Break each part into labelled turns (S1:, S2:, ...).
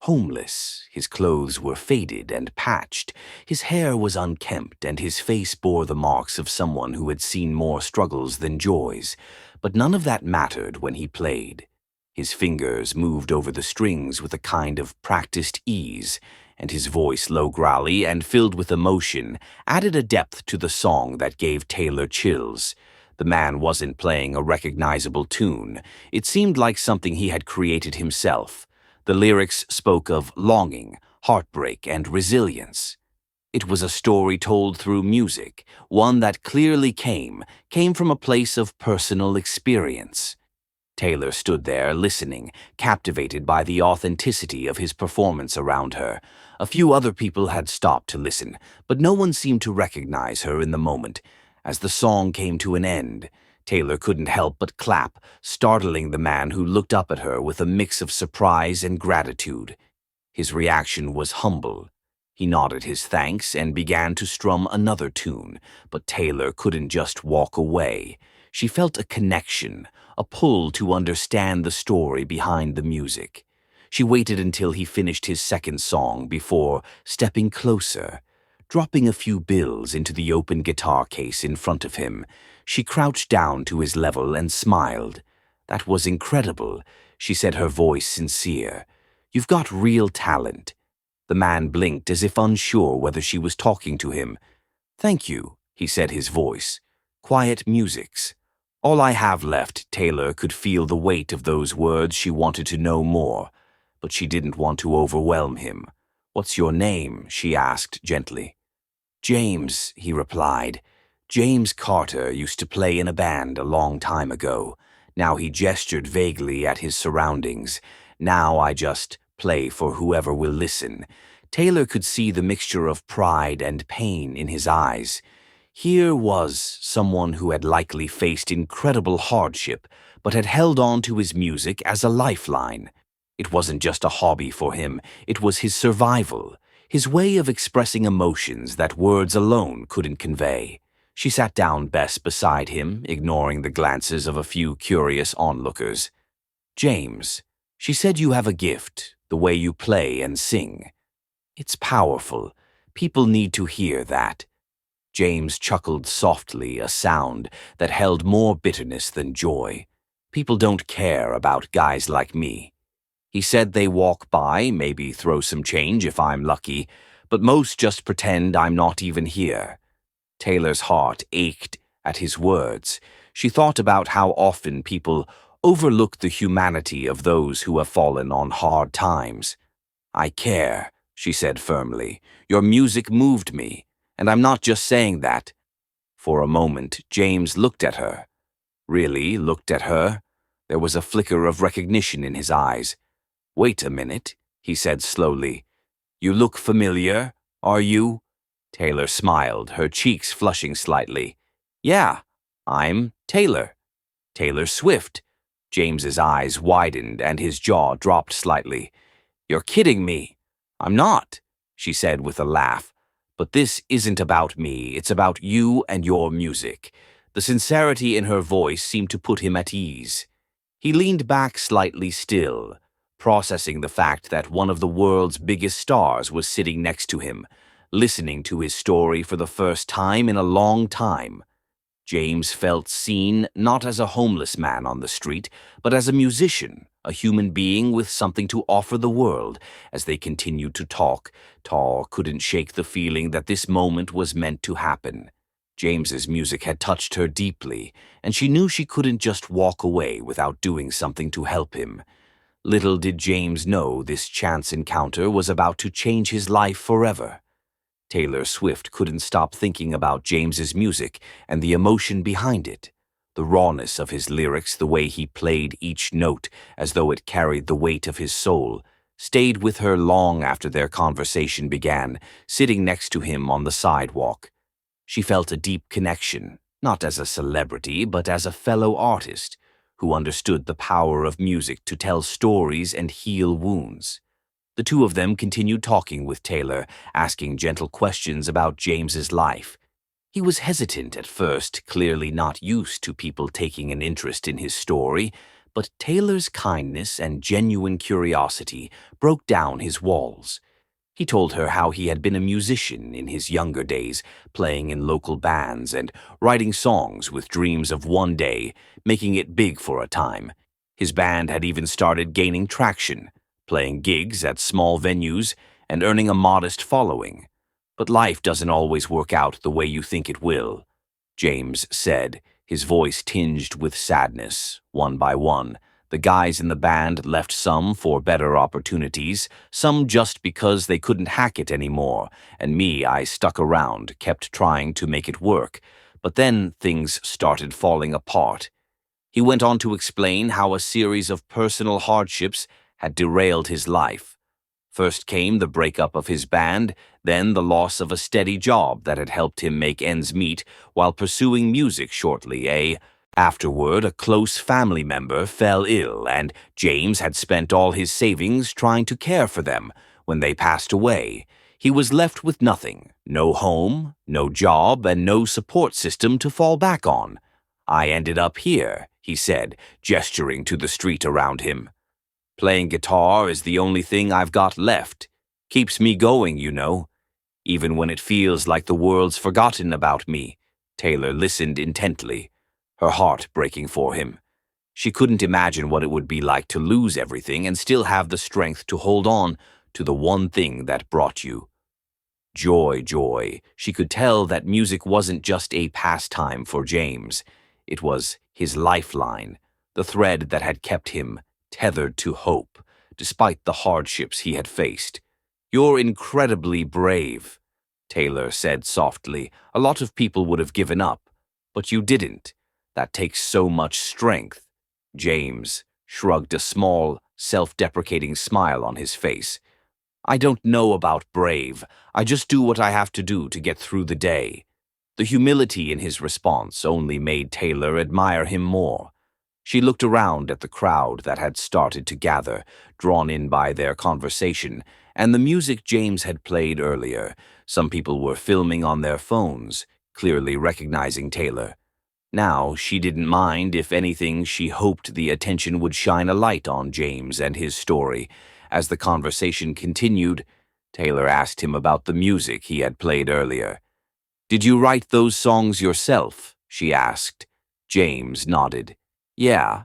S1: homeless. His clothes were faded and patched. His hair was unkempt, and his face bore the marks of someone who had seen more struggles than joys. But none of that mattered when he played. His fingers moved over the strings with a kind of practiced ease, and his voice, low growly and filled with emotion, added a depth to the song that gave Taylor chills. The man wasn't playing a recognizable tune. It seemed like something he had created himself. The lyrics spoke of longing, heartbreak, and resilience. It was a story told through music, one that clearly came from a place of personal experience. Taylor stood there listening, captivated by the authenticity of his performance around her. A few other people had stopped to listen, but no one seemed to recognize her in the moment. As the song came to an end, Taylor couldn't help but clap, startling the man who looked up at her with a mix of surprise and gratitude. His reaction was humble. He nodded his thanks and began to strum another tune, but Taylor couldn't just walk away. She felt a connection, a pull to understand the story behind the music. She waited until he finished his second song before stepping closer. Dropping a few bills into the open guitar case in front of him, she crouched down to his level and smiled. "That was incredible," she said, her voice sincere. "You've got real talent." The man blinked as if unsure whether she was talking to him. "Thank you," he said, his voice. "Quiet music's all I have left." Taylor could feel the weight of those words. She wanted to know more, but she didn't want to overwhelm him. "What's your name?" she asked gently. "James," he replied. "James Carter used to play in a band a long time ago." Now he gestured vaguely at his surroundings. "Now I just play for whoever will listen." Taylor could see the mixture of pride and pain in his eyes. Here was someone who had likely faced incredible hardship, but had held on to his music as a lifeline. It wasn't just a hobby for him, it was his survival, his way of expressing emotions that words alone couldn't convey. She sat down beside him, ignoring the glances of a few curious onlookers. "James, she said you have a gift, the way you play and sing. It's powerful. People need to hear that." James chuckled softly, a sound that held more bitterness than joy. "People don't care about guys like me." He said they walk by, maybe throw some change if I'm lucky, but most just pretend I'm not even here. Taylor's heart ached at his words. She thought about how often people overlook the humanity of those who have fallen on hard times. "I care," she said firmly. "Your music moved me. And I'm not just saying that." For a moment, James looked at her. Really looked at her. There was a flicker of recognition in his eyes. "Wait a minute," he said slowly. "You look familiar, are you?" Taylor smiled, her cheeks flushing slightly. "Yeah, I'm Taylor. Taylor Swift." James's eyes widened and his jaw dropped slightly. "You're kidding me." "I'm not," she said with a laugh. "But this isn't about me, it's about you and your music." The sincerity in her voice seemed to put him at ease. He leaned back slightly still, processing the fact that one of the world's biggest stars was sitting next to him, listening to his story for the first time in a long time. James felt seen not as a homeless man on the street, but as a musician, a human being with something to offer the world. As they continued to talk, Tar couldn't shake the feeling that this moment was meant to happen. James's music had touched her deeply, and she knew she couldn't just walk away without doing something to help him. Little did James know this chance encounter was about to change his life forever. Taylor Swift couldn't stop thinking about James's music and the emotion behind it. The rawness of his lyrics, the way he played each note as though it carried the weight of his soul, stayed with her long after their conversation began, sitting next to him on the sidewalk. She felt a deep connection, not as a celebrity, but as a fellow artist who understood the power of music to tell stories and heal wounds. The two of them continued talking with Taylor, asking gentle questions about James's life. He was hesitant at first, clearly not used to people taking an interest in his story, but Taylor's kindness and genuine curiosity broke down his walls. He told her how he had been a musician in his younger days, playing in local bands and writing songs with dreams of one day making it big for a time. His band had even started gaining traction, playing gigs at small venues and earning a modest following. But life doesn't always work out the way you think it will, James said, his voice tinged with sadness. One by one, the guys in the band left, some for better opportunities, some just because they couldn't hack it anymore, and I stuck around, kept trying to make it work. But then things started falling apart. He went on to explain how a series of personal hardships had derailed his life. First came the breakup of his band, then the loss of a steady job that had helped him make ends meet while pursuing music shortly. Afterward, a close family member fell ill, and James had spent all his savings trying to care for them. When they passed away, he was left with nothing, no home, no job, and no support system to fall back on. I ended up here, he said, gesturing to the street around him. Playing guitar is the only thing I've got left. Keeps me going, you know. Even when it feels like the world's forgotten about me. Taylor listened intently, her heart breaking for him. She couldn't imagine what it would be like to lose everything and still have the strength to hold on to the one thing that brought you joy. She could tell that music wasn't just a pastime for James. It was his lifeline, the thread that had kept him tethered to hope, despite the hardships he had faced. You're incredibly brave, Taylor said softly. A lot of people would have given up, but you didn't. That takes so much strength. James shrugged, a small, self-deprecating smile on his face. I don't know about brave. I just do what I have to do to get through the day. The humility in his response only made Taylor admire him more. She looked around at the crowd that had started to gather, drawn in by their conversation and the music James had played earlier. Some people were filming on their phones, clearly recognizing Taylor. Now, she didn't mind. If anything, she hoped the attention would shine a light on James and his story. As the conversation continued, Taylor asked him about the music he had played earlier. Did you write those songs yourself? She asked. James nodded. Yeah,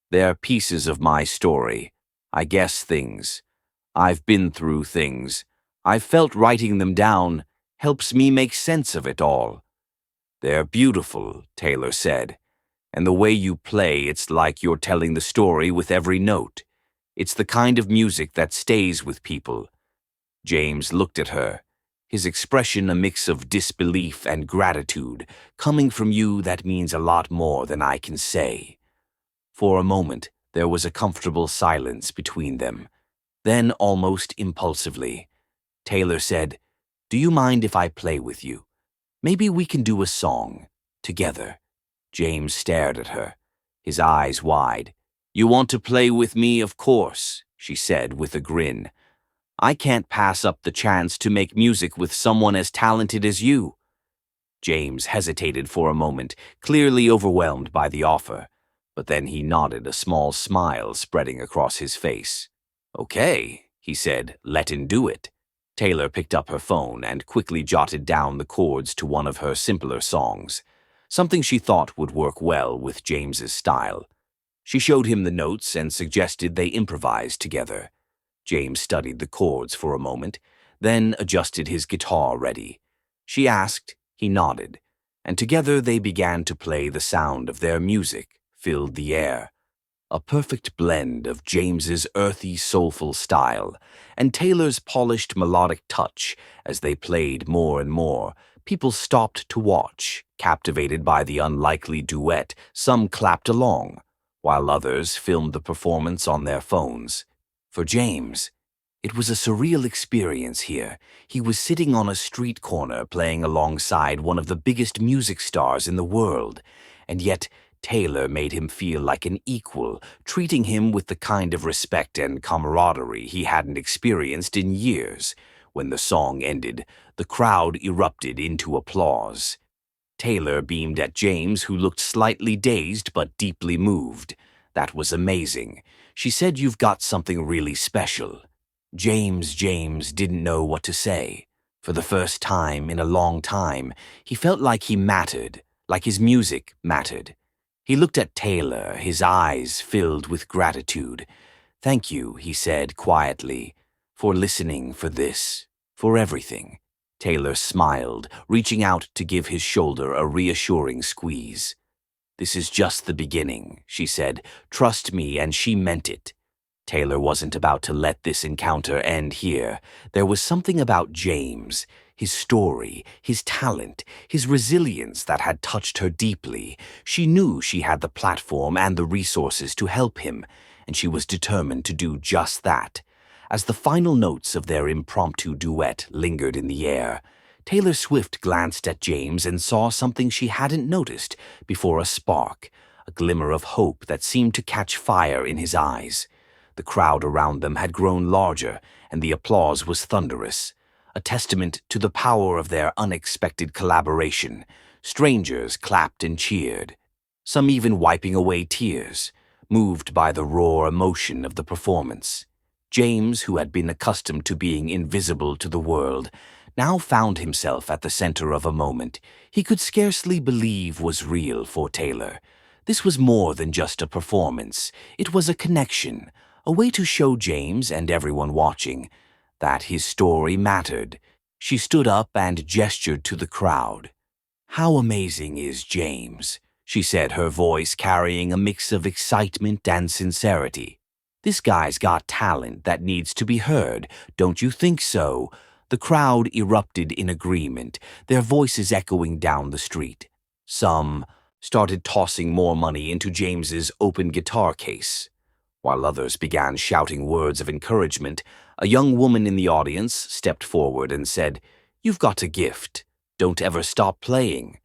S1: they're pieces of my story. I guess things. I've been through things. I've felt writing them down helps me make sense of it all. They're beautiful, Taylor said. And the way you play, it's like you're telling the story with every note. It's the kind of music that stays with people. James looked at her, his expression a mix of disbelief and gratitude. Coming from you, that means a lot more than I can say. For a moment, there was a comfortable silence between them. Then, almost impulsively, Taylor said, Do you mind if I play with you? Maybe we can do a song, together. James stared at her, his eyes wide. You want to play with me, of course, she said with a grin. I can't pass up the chance to make music with someone as talented as you. James hesitated for a moment, clearly overwhelmed by the offer. But then he nodded, a small smile spreading across his face. Okay, he said, let'n do it. Taylor picked up her phone and quickly jotted down the chords to one of her simpler songs, something she thought would work well with James's style. She showed him the notes and suggested they improvise together. James studied the chords for a moment, then adjusted his guitar ready. She asked, he nodded, and together they began to play. The sound of their music filled the air, a perfect blend of James's earthy, soulful style and Taylor's polished melodic touch. As they played more and more, people stopped to watch, captivated by the unlikely duet. Some clapped along, while others filmed the performance on their phones. For James, it was a surreal experience here. He was sitting on a street corner playing alongside one of the biggest music stars in the world, and yet Taylor made him feel like an equal, treating him with the kind of respect and camaraderie he hadn't experienced in years. When the song ended, the crowd erupted into applause. Taylor beamed at James, who looked slightly dazed but deeply moved. That was amazing. She said you've got something really special. James didn't know what to say. For the first time in a long time, he felt like he mattered, like his music mattered. He looked at Taylor, his eyes filled with gratitude. "Thank you," he said quietly, "for listening, for this, for everything." Taylor smiled, reaching out to give his shoulder a reassuring squeeze. "This is just the beginning," she said. "Trust me," and she meant it. Taylor wasn't about to let this encounter end here. There was something about James, his story, his talent, his resilience that had touched her deeply. She knew she had the platform and the resources to help him, and she was determined to do just that. As the final notes of their impromptu duet lingered in the air, Taylor Swift glanced at James and saw something she hadn't noticed before: a spark, a glimmer of hope that seemed to catch fire in his eyes. The crowd around them had grown larger, and the applause was thunderous, a testament to the power of their unexpected collaboration. Strangers clapped and cheered, some even wiping away tears, moved by the raw emotion of the performance. James, who had been accustomed to being invisible to the world, now found himself at the center of a moment he could scarcely believe was real for Taylor. This was more than just a performance. It was a connection, a way to show James and everyone watching that his story mattered. She stood up and gestured to the crowd. "How amazing is James?" she said, her voice carrying a mix of excitement and sincerity. "This guy's got talent that needs to be heard, don't you think so?" The crowd erupted in agreement, their voices echoing down the street. Some started tossing more money into James's open guitar case, while others began shouting words of encouragement. A young woman in the audience stepped forward and said, "You've got a gift. Don't ever stop playing."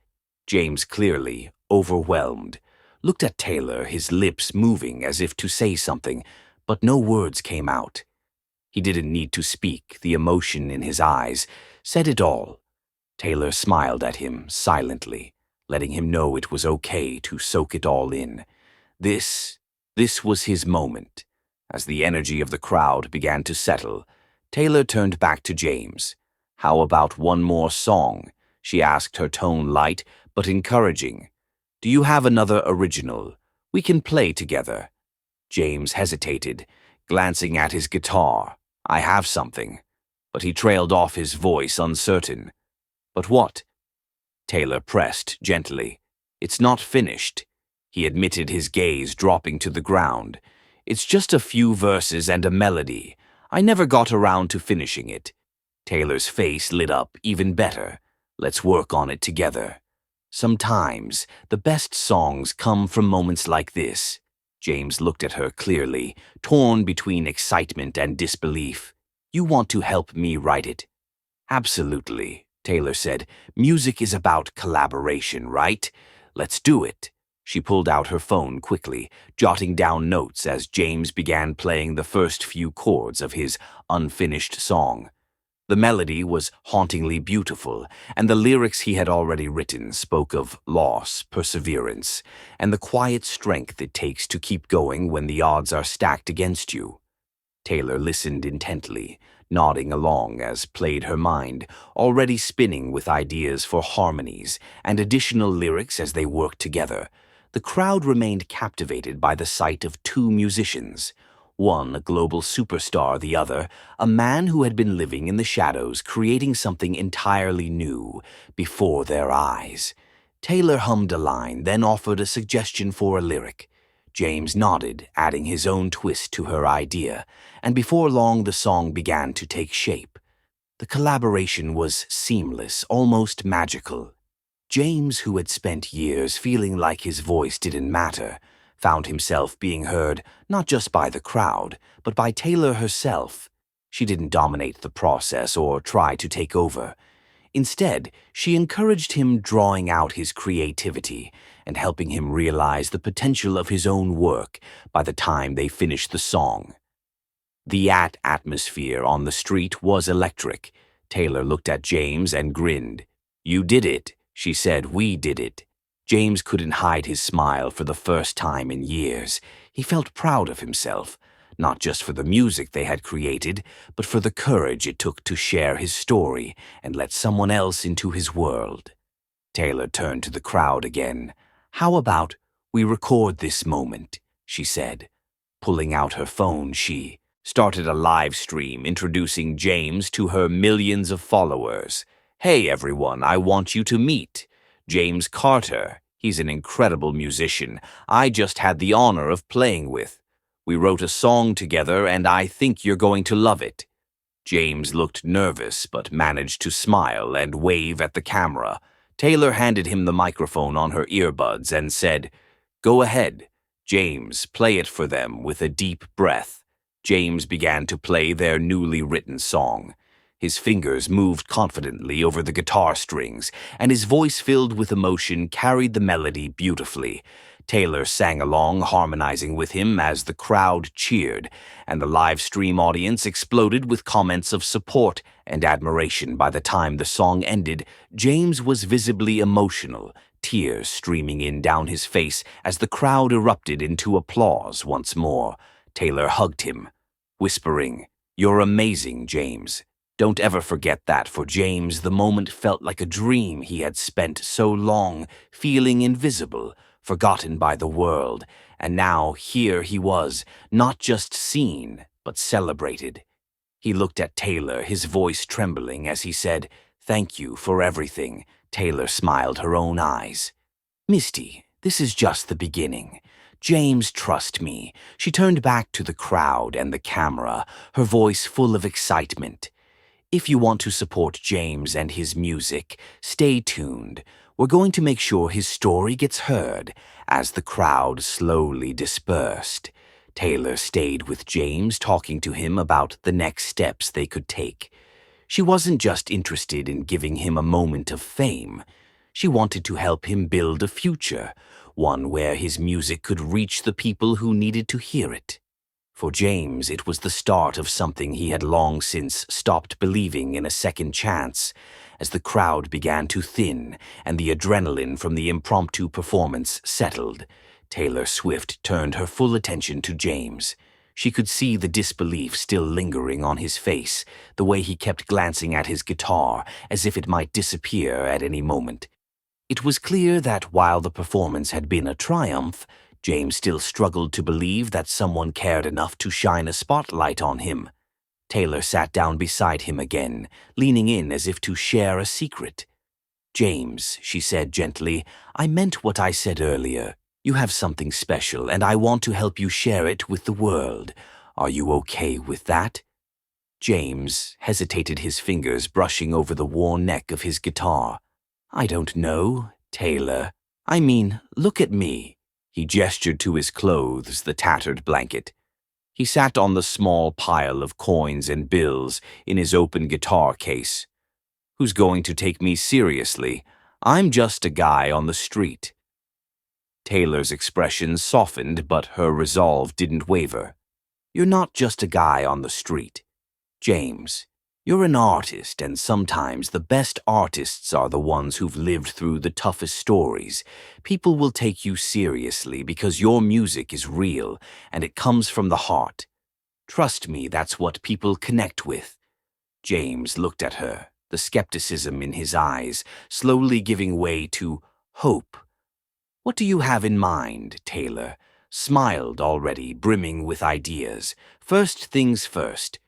S1: James, clearly overwhelmed, looked at Taylor, his lips moving as if to say something, but no words came out. He didn't need to speak. The emotion in his eyes said it all. Taylor smiled at him silently, letting him know it was okay to soak it all in. This was his moment. As the energy of the crowd began to settle, Taylor turned back to James. "How about one more song?" she asked, her tone light but encouraging. "Do you have another original? We can play together." James hesitated, glancing at his guitar. "I have something," but he trailed off, his voice uncertain. "But what?" Taylor pressed gently. "It's not finished," he admitted, his gaze dropping to the ground. "It's just a few verses and a melody. I never got around to finishing it." Taylor's face lit up even better. "Let's work on it together." Sometimes the best songs come from moments like this. James looked at her clearly, torn between excitement and disbelief. "You want to help me write it?" "Absolutely," Taylor said. "Music is about collaboration, right? Let's do it." She pulled out her phone quickly, jotting down notes as James began playing the first few chords of his unfinished song. The melody was hauntingly beautiful, and the lyrics he had already written spoke of loss, perseverance, and the quiet strength it takes to keep going when the odds are stacked against you. Taylor listened intently, nodding along as played her mind, already spinning with ideas for harmonies and additional lyrics as they worked together. The crowd remained captivated by the sight of two musicians. One a global superstar, the other a man who had been living in the shadows, creating something entirely new before their eyes. Taylor hummed a line, then offered a suggestion for a lyric. James nodded, adding his own twist to her idea, and before long the song began to take shape. The collaboration was seamless, almost magical. James, who had spent years feeling like his voice didn't matter, found himself being heard not just by the crowd, but by Taylor herself. She didn't dominate the process or try to take over. Instead, she encouraged him, drawing out his creativity and helping him realize the potential of his own work by the time they finished the song. The atmosphere on the street was electric. Taylor looked at James and grinned. "You did it," she said. "We did it." James couldn't hide his smile for the first time in years. He felt proud of himself, not just for the music they had created, but for the courage it took to share his story and let someone else into his world. Taylor turned to the crowd again. "How about we record this moment?" she said. Pulling out her phone, she started a live stream introducing James to her millions of followers. "Hey everyone, I want you to meet James Carter. He's an incredible musician I just had the honor of playing with. We wrote a song together and I think you're going to love it." James looked nervous but managed to smile and wave at the camera. Taylor handed him the microphone on her earbuds and said, "Go ahead, James, play it for them." With a deep breath, James began to play their newly written song. His fingers moved confidently over the guitar strings, and his voice filled with emotion carried the melody beautifully. Taylor sang along, harmonizing with him as the crowd cheered, and the live stream audience exploded with comments of support and admiration. By the time the song ended, James was visibly emotional, tears streaming in down his face as the crowd erupted into applause once more. Taylor hugged him, whispering, "You're amazing, James." Don't ever forget that. For James, the moment felt like a dream. He had spent so long feeling invisible, forgotten by the world, and now here he was, not just seen, but celebrated. He looked at Taylor, his voice trembling as he said, "Thank you for everything." Taylor smiled her own eyes. "Misty, this is just the beginning. James, trust me." She turned back to the crowd and the camera, her voice full of excitement. "If you want to support James and his music, stay tuned. We're going to make sure his story gets heard." As the crowd slowly dispersed, Taylor stayed with James, talking to him about the next steps they could take. She wasn't just interested in giving him a moment of fame. She wanted to help him build a future, one where his music could reach the people who needed to hear it. For James, it was the start of something he had long since stopped believing in: a second chance. As the crowd began to thin and the adrenaline from the impromptu performance settled, Taylor Swift turned her full attention to James. She could see the disbelief still lingering on his face, the way he kept glancing at his guitar as if it might disappear at any moment. It was clear that while the performance had been a triumph, James still struggled to believe that someone cared enough to shine a spotlight on him. Taylor sat down beside him again, leaning in as if to share a secret. "James," she said gently, "I meant what I said earlier. You have something special, and I want to help you share it with the world. Are you okay with that?" James hesitated, his fingers brushing over the worn neck of his guitar. "I don't know, Taylor. I mean, look at me." He gestured to his clothes, the tattered blanket. He sat on the small pile of coins and bills in his open guitar case. "Who's going to take me seriously? I'm just a guy on the street." Taylor's expression softened, but her resolve didn't waver. "You're not just a guy on the street, James. You're an artist, and sometimes the best artists are the ones who've lived through the toughest stories. People will take you seriously because your music is real and it comes from the heart. Trust me, that's what people connect with." James looked at her, the skepticism in his eyes slowly giving way to hope. "What do you have in mind?" Taylor smiled, already brimming with ideas. "First things first.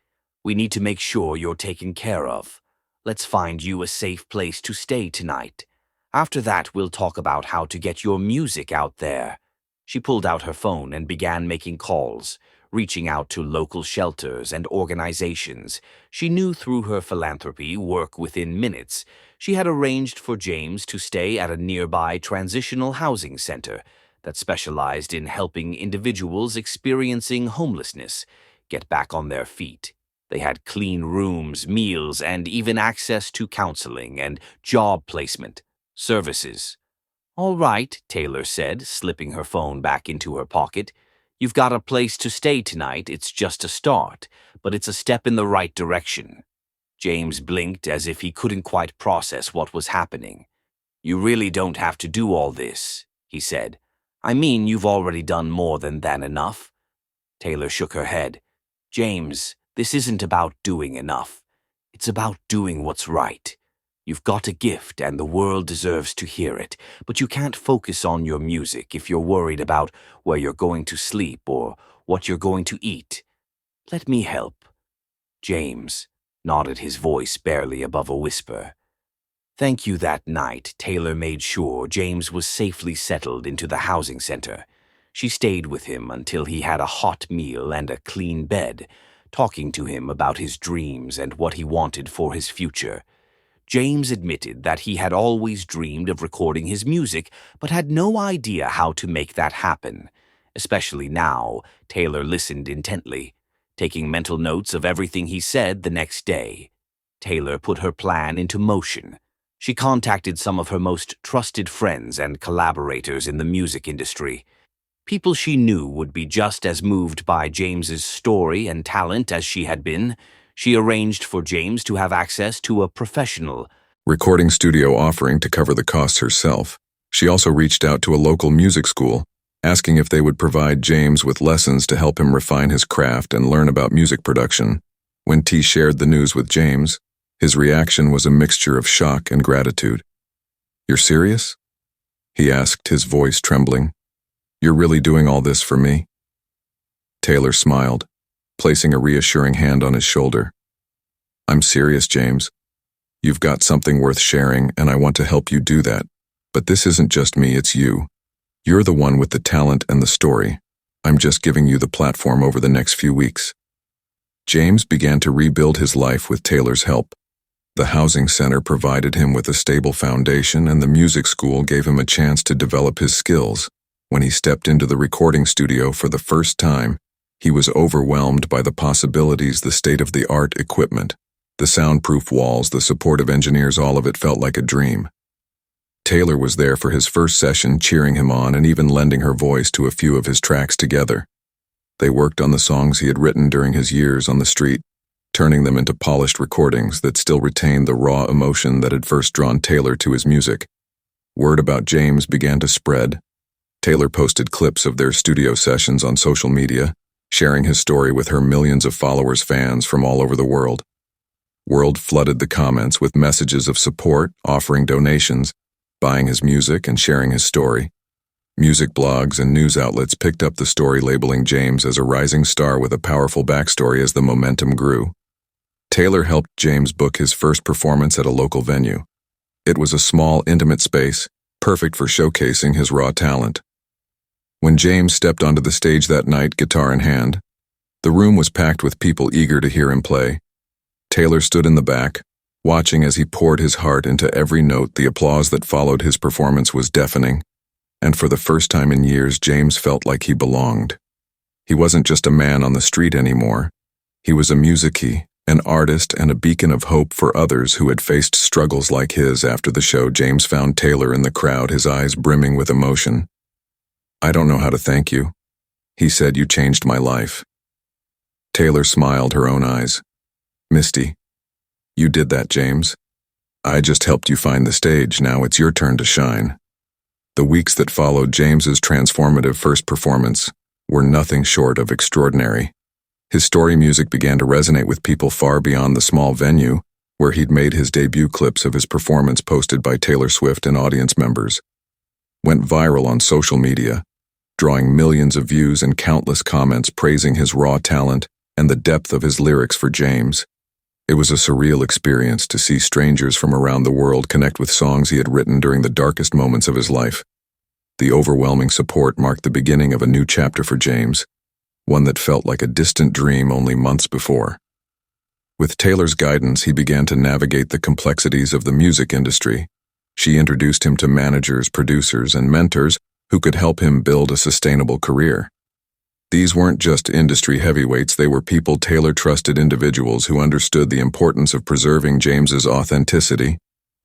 S1: We need to make sure you're taken care of. Let's find you a safe place to stay tonight. After that, we'll talk about how to get your music out there." She pulled out her phone and began making calls, reaching out to local shelters and organizations. She knew through her philanthropy work within minutes. She had arranged for James to stay at a nearby transitional housing center that specialized in helping individuals experiencing homelessness get back on their feet. They had clean rooms, meals, and even access to counseling and job placement services. "All right," Taylor said, slipping her phone back into her pocket. "You've got a place to stay tonight. It's just a start, but it's a step in the right direction." James blinked as if he couldn't quite process what was happening. "You really don't have to do all this," he said. I mean, you've already done more than enough. Taylor shook her head. James, this isn't about doing enough. It's about doing what's right. You've got a gift and the world deserves to hear it, but you can't focus on your music if you're worried about where you're going to sleep or what you're going to eat. Let me help. James nodded, his voice barely above a whisper. Thank you. That night, Taylor made sure James was safely settled into the housing center. She stayed with him until he had a hot meal and a clean bed, talking to him about his dreams and what he wanted for his future. James admitted that he had always dreamed of recording his music, but had no idea how to make that happen. Especially now, Taylor listened intently, taking mental notes of everything he said the next day. Taylor put her plan into motion. She contacted some of her most trusted friends and collaborators in the music industry. People she knew would be just as moved by James's story and talent as she had been. She arranged for James to have access to a professional
S2: recording studio offering to cover the costs herself. She also reached out to a local music school, asking if they would provide James with lessons to help him refine his craft and learn about music production. When T shared the news with James, his reaction was a mixture of shock and gratitude. "You're serious?" he asked, his voice trembling. "You're really doing all this for me?" Taylor smiled, placing a reassuring hand on his shoulder. "I'm serious, James. You've got something worth sharing, and I want to help you do that. But this isn't just me, it's you. You're the one with the talent and the story. I'm just giving you the platform over the next few weeks." James began to rebuild his life with Taylor's help. The housing center provided him with a stable foundation, and the music school gave him a chance to develop his skills. When he stepped into the recording studio for the first time, he was overwhelmed by the possibilities, the state-of-the-art equipment, the soundproof walls, the supportive engineers. All of it felt like a dream. Taylor was there for his first session, cheering him on and even lending her voice to a few of his tracks together. They worked on the songs he had written during his years on the street, turning them into polished recordings that still retained the raw emotion that had first drawn Taylor to his music. Word about James began to spread. Taylor posted clips of their studio sessions on social media, sharing his story with her millions of followers, fans from all over the world. World flooded the comments with messages of support, offering donations, buying his music, and sharing his story. Music blogs and news outlets picked up the story, labeling James as a rising star with a powerful backstory as the momentum grew. Taylor helped James book his first performance at a local venue. It was a small, intimate space, perfect for showcasing his raw talent. When James stepped onto the stage that night, guitar in hand, the room was packed with people eager to hear him play. Taylor stood in the back, watching as he poured his heart into every note. The applause that followed his performance was deafening, and for the first time in years, James felt like he belonged. He wasn't just a man on the street anymore. He was a musician, an artist, and a beacon of hope for others who had faced struggles like his. After the show, James found Taylor in the crowd, his eyes brimming with emotion. "I don't know how to thank you," he said. "You changed my life." Taylor smiled, her own eyes. "Misty, you did that, James. I just helped you find the stage. Now it's your turn to shine." The weeks that followed James's transformative first performance were nothing short of extraordinary. His story music began to resonate with people far beyond the small venue where he'd made his debut. Clips of his performance, posted by Taylor Swift and audience members, went viral on social media, drawing millions of views and countless comments praising his raw talent and the depth of his lyrics. For James, it was a surreal experience to see strangers from around the world connect with songs he had written during the darkest moments of his life. The overwhelming support marked the beginning of a new chapter for James, one that felt like a distant dream only months before. With Taylor's guidance, he began to navigate the complexities of the music industry. She introduced him to managers, producers, and mentors who could help him build a sustainable career. These weren't just industry heavyweights, they were people Taylor trusted, individuals who understood the importance of preserving James's authenticity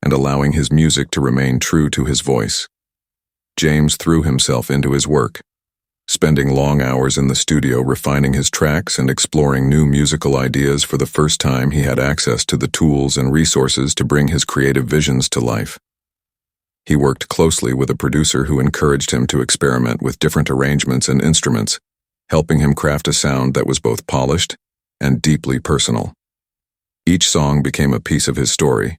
S2: and allowing his music to remain true to his voice. James threw himself into his work, spending long hours in the studio refining his tracks and exploring new musical ideas. For the first time, he had access to the tools and resources to bring his creative visions to life. He worked closely with a producer who encouraged him to experiment with different arrangements and instruments, helping him craft a sound that was both polished and deeply personal. Each song became a piece of his story,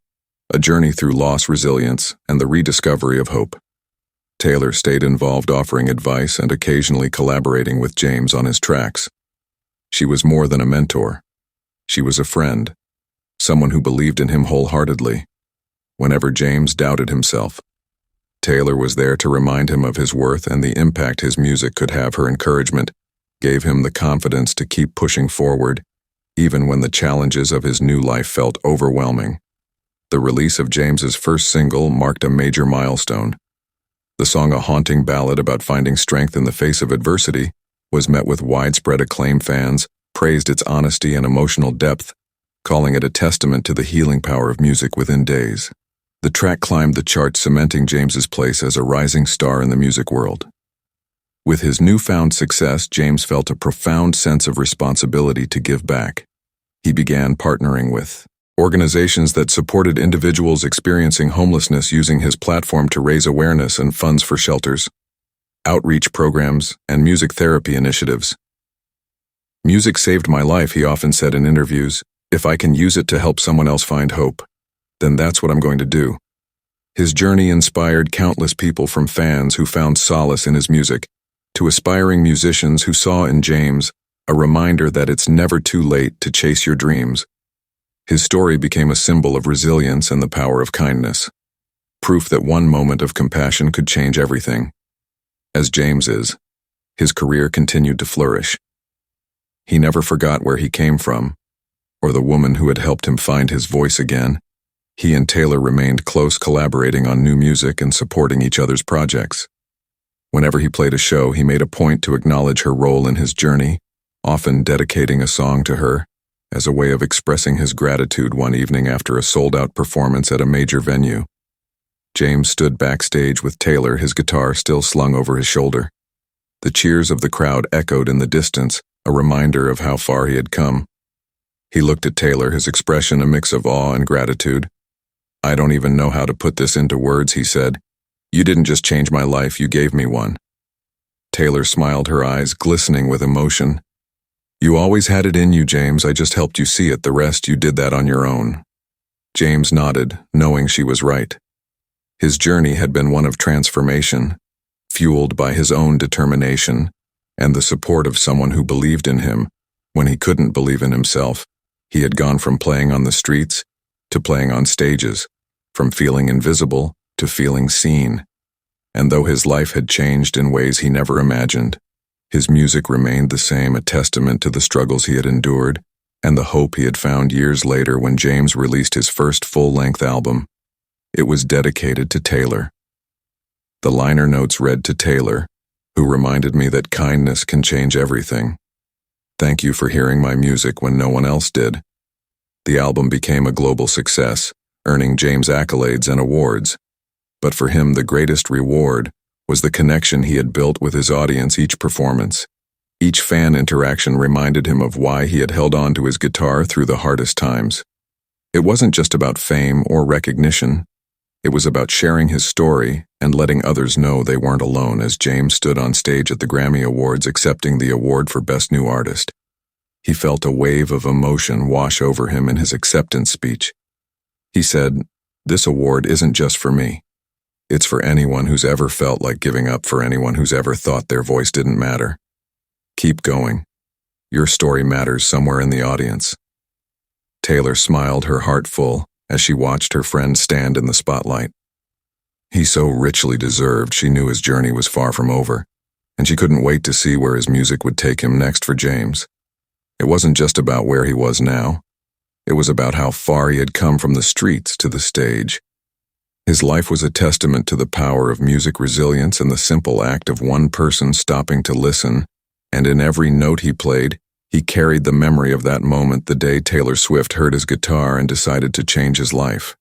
S2: a journey through loss, resilience, and the rediscovery of hope. Taylor stayed involved, offering advice and occasionally collaborating with James on his tracks. She was more than a mentor. She was a friend, someone who believed in him wholeheartedly. Whenever James doubted himself, Taylor was there to remind him of his worth and the impact his music could have. Her encouragement gave him the confidence to keep pushing forward, even when the challenges of his new life felt overwhelming. The release of James's first single marked a major milestone. The song, a haunting ballad about finding strength in the face of adversity, was met with widespread acclaim. Fans praised its honesty and emotional depth, calling it a testament to the healing power of music within days. The track climbed the charts, cementing James's place as a rising star in the music world. With his newfound success, James felt a profound sense of responsibility to give back. He began partnering with organizations that supported individuals experiencing homelessness, using his platform to raise awareness and funds for shelters, outreach programs, and music therapy initiatives. "Music saved my life," he often said in interviews. "If I can use it to help someone else find hope, then that's what I'm going to do." His journey inspired countless people, from fans who found solace in his music to aspiring musicians who saw in James a reminder that it's never too late to chase your dreams. His story became a symbol of resilience and the power of kindness, proof that one moment of compassion could change everything. As James is, his career continued to flourish. He never forgot where he came from, or the woman who had helped him find his voice again. He and Taylor remained close, collaborating on new music and supporting each other's projects. Whenever he played a show, he made a point to acknowledge her role in his journey, often dedicating a song to her as a way of expressing his gratitude. One evening after a sold-out performance at a major venue, James stood backstage with Taylor, his guitar still slung over his shoulder. The cheers of the crowd echoed in the distance, a reminder of how far he had come. He looked at Taylor, his expression a mix of awe and gratitude. "I don't even know how to put this into words," he said. "You didn't just change my life, you gave me one." Taylor smiled, her eyes glistening with emotion. "You always had it in you, James. I just helped you see it. The rest, you did that on your own." James nodded, knowing she was right. His journey had been one of transformation, fueled by his own determination and the support of someone who believed in him when he couldn't believe in himself. He had gone from playing on the streets to playing on stages, from feeling invisible to feeling seen. And though his life had changed in ways he never imagined, his music remained the same, a testament to the struggles he had endured and the hope he had found. Years later, when James released his first full-length album, it was dedicated to Taylor. The liner notes read, "To Taylor, who reminded me that kindness can change everything. Thank you for hearing my music when no one else did." The album became a global success, earning James accolades and awards. But for him, the greatest reward was the connection he had built with his audience. Each performance, each fan interaction reminded him of why he had held on to his guitar through the hardest times. It wasn't just about fame or recognition. It was about sharing his story and letting others know they weren't alone. As James stood on stage at the Grammy Awards accepting the award for Best New Artist, he felt a wave of emotion wash over him in his acceptance speech. He said, "This award isn't just for me. It's for anyone who's ever felt like giving up, for anyone who's ever thought their voice didn't matter. Keep going. Your story matters somewhere in the audience." Taylor smiled, her heart full, as she watched her friend stand in the spotlight. He so richly deserved. She knew his journey was far from over, and she couldn't wait to see where his music would take him next. For James, it wasn't just about where he was now. It was about how far he had come from the streets to the stage. His life was a testament to the power of music, resilience, and the simple act of one person stopping to listen, and in every note he played, he carried the memory of that moment, the day Taylor Swift heard his guitar and decided to change his life.